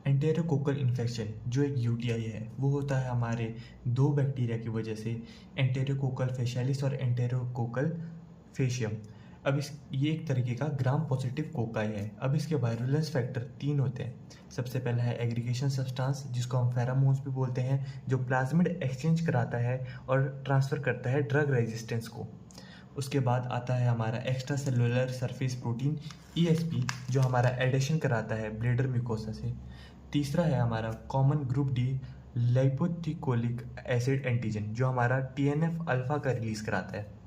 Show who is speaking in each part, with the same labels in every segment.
Speaker 1: एंटेरोकोकल infection जो एक UTI है वो होता है हमारे दो बैक्टीरिया की वजह से, एंटेरोकोकल फेशियालिस और एंटेरोकोकल फेशियम। अब इस ये एक तरीके का ग्राम पॉजिटिव कोकाई है। अब इसके वायरुलेंस फैक्टर 3 होते हैं। सबसे पहला है एग्रीगेशन सब्सटेंस जिसको हम फेरामोन्स भी बोलते हैं, जो प्लाज्मिड एक्सचेंज कराता है और ट्रांसफ़र करता है ड्रग रेजिस्टेंस को। उसके बाद आता है हमारा extra cellular surface protein ESP जो हमारा एडेशन कराता है ब्लेडर म्यूकोसा से। तीसरा है हमारा common group D lipoteichoic acid antigen जो हमारा टीएनएफ अल्फा का रिलीज कराता है।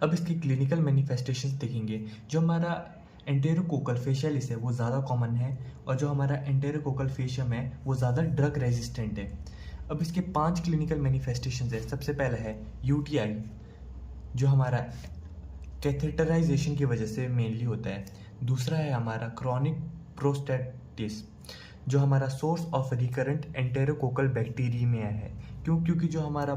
Speaker 1: अब इसकी क्लिनिकल मैनिफेस्टेशंस देखेंगे। जो हमारा एंटेरोकोकल फेशियालिस है वो ज़्यादा कॉमन है और जो हमारा एंटेरोकोकल फेशियम है वो ज़्यादा ड्रग रेजिस्टेंट है। अब इसके 5 क्लिनिकल मैनिफेस्टेशंस है। सबसे पहला है यूटीआई जो हमारा कैथेटराइजेशन की वजह से मेनली होता है। दूसरा है हमारा क्रॉनिक प्रोस्टेटिस जो हमारा सोर्स ऑफ रिकरेंट एंटेरोकोकल बैक्टीरिया है। क्योंकि जो हमारा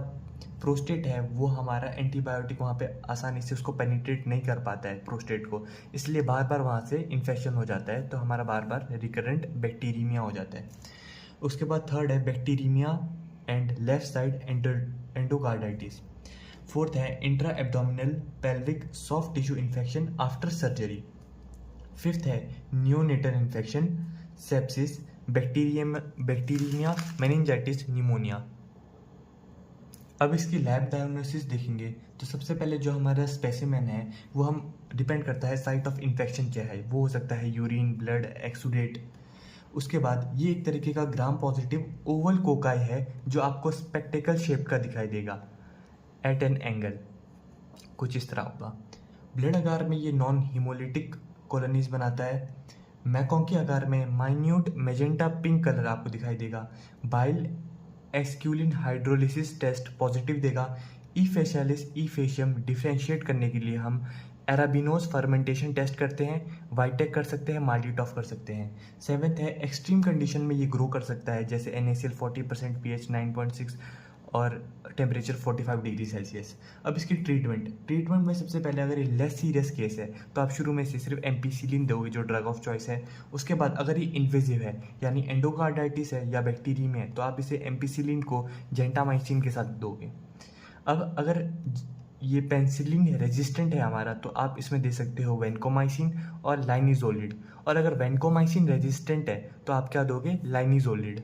Speaker 1: प्रोस्टेट है वो हमारा एंटीबायोटिक वहाँ पे आसानी से उसको पेनिट्रेट नहीं कर पाता है प्रोस्टेट को, इसलिए बार बार वहाँ से इन्फेक्शन हो जाता है, तो हमारा बार बार रिकरेंट बैक्टीरिया हो जाता है। उसके बाद थर्ड है bacteria and left side endocarditis. Fourth है intra abdominal pelvic soft tissue infection after surgery. Fifth है neonatal infection, sepsis, bacteria meningitis, pneumonia. अब इसकी लैब डायग्नोसिस देखेंगे तो सबसे पहले जो हमारा स्पेसिमेन है वो हम डिपेंड करता है साइट ऑफ इन्फेक्शन क्या है, वो हो सकता है यूरिन, ब्लड, एक्सुडेट। उसके बाद ये एक तरीके का ग्राम पॉजिटिव ओवल कोकाई है जो आपको स्पेक्टेकल शेप का दिखाई देगा एट एन एंगल, कुछ इस तरह होगा। ब्लड आकार में ये नॉन हीमोलिटिक कॉलोनीज बनाता है। मैकोंकी आकार में माइन्यूट मेजेंटा पिंक कलर आपको दिखाई देगा। बाइल एस्क्यूलिन हाइड्रोलिसिस टेस्ट पॉजिटिव देगा। ई फेशियालिस ई फेशियम डिफ्रेंशिएट करने के लिए हम एराबिनोज फर्मेंटेशन टेस्ट करते हैं, वाइटेक कर सकते हैं, माल्टीटॉफ कर सकते हैं। सेवेंथ है एक्सट्रीम कंडीशन में ये ग्रो कर सकता है, जैसे NaCl 40%, pH 9.6 और टेम्परेचर 45 डिग्री सेल्सियस। अब इसकी ट्रीटमेंट में सबसे पहले अगर ये लेस सीरियस केस है तो आप शुरू में से सिर्फ एम्पीसिलिन दोगे जो ड्रग ऑफ चॉइस है। उसके बाद अगर ये इन्वेजिव है यानी एंडोकार्डाइटिस है या बैक्टीरियम है तो आप इसे एम्पीसिलिन को जेंटामाइसिन के साथ दोगे। अब अगर ये पेनिसिलिन रेजिस्टेंट है हमारा तो आप इसमें दे सकते हो वेनकोमाइसिन और लाइनिजोलिड, और अगर वेनकोमाइसिन रेजिस्टेंट है तो आप क्या दोगे, लाइनिजोलिड।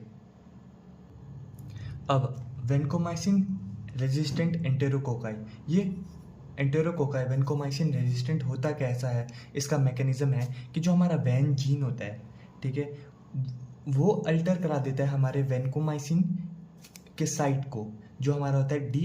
Speaker 1: अब वेनकोमाइसिन रेजिस्टेंट एंटेरोकोकाई, ये एंटेरोकोकाई वेनकोमाइसिन रेजिस्टेंट होता कैसा है, इसका मैकेनिज्म है कि जो हमारा वैन जीन होता है, ठीक है, वो अल्टर करा देता है हमारे वेनकोमाइसिन के साइट को, जो हमारा होता है डी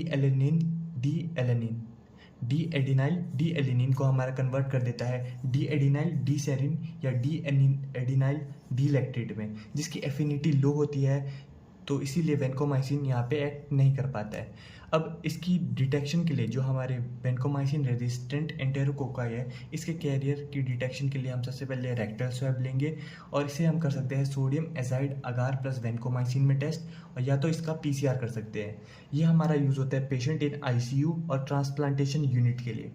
Speaker 1: एडिनाइल को हमारा कन्वर्ट कर देता है डी एडिनाइल डी सेरिन या डी एडिनाइल डी लैक्टेट में, जिसकी एफिनिटी लो होती है, तो इसीलिए वेनकोमाइसिन यहाँ पे एक्ट नहीं कर पाता है। अब इसकी डिटेक्शन के लिए जो हमारे वेनकोमाइसिन रेजिस्टेंट एंटेरोकोकाई है, इसके कैरियर की डिटेक्शन के लिए हम सबसे पहले रेक्टल स्वैब लेंगे और इसे हम कर सकते हैं सोडियम एजाइड अगार प्लस वेनकोमाइसिन में टेस्ट, और या तो इसका PCR कर सकते हैं। ये हमारा यूज़ होता है पेशेंट इन ICU और ट्रांसप्लांटेशन यूनिट के लिए।